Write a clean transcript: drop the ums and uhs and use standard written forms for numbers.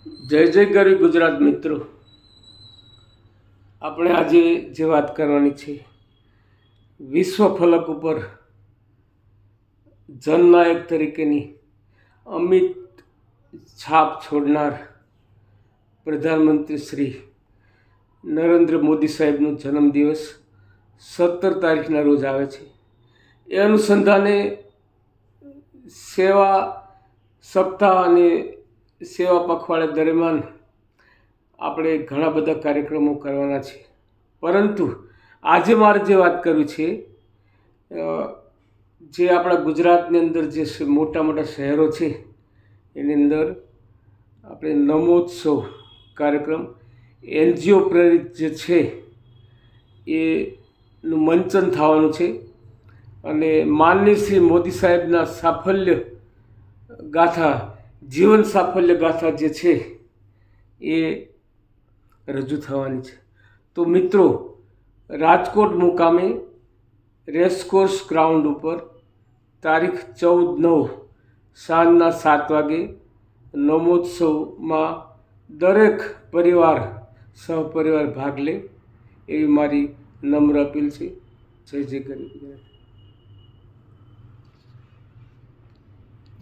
જય જય ગરવી ગુજરાત મિત્રો, આપણે આજે જે વાત કરવાની છે વિશ્વ ફલક ઉપર જનનાયક તરીકેની અમિત છાપ છોડનાર પ્રધાનમંત્રી શ્રી નરેન્દ્ર મોદી સાહેબનો જન્મદિવસ 17 તારીખના રોજ આવે છે. એ અનુસંધાને સેવા સપ્તાહ અને સેવા પખવાડિયા દરમિયાન આપણે ઘણા બધા કાર્યક્રમો કરવાના છે. પરંતુ આજે મારે જે વાત કરવી છે, જે આપણા ગુજરાતની અંદર જે મોટા મોટા શહેરો છે એની અંદર આપણે નમોત્સવ કાર્યક્રમ એનજીઓ પ્રેરિત જે છે એનું મંચન થવાનું છે અને માનનીય શ્રી મોદી સાહેબના સાફલ્ય ગાથા, જીવન સાફલ્ય ગાથા જે છે એ રજૂ થવાની છે. તો મિત્રો, રાજકોટ મુકામે રેસકોર્સ ગ્રાઉન્ડ ઉપર તારીખ 14/9 સાંજના 7 વાગે નમોત્સવમાં દરેક પરિવાર સહપરિવાર ભાગ લે એવી મારી નમ્ર અપીલ છે. જય જય ગરવી ગુજરાત.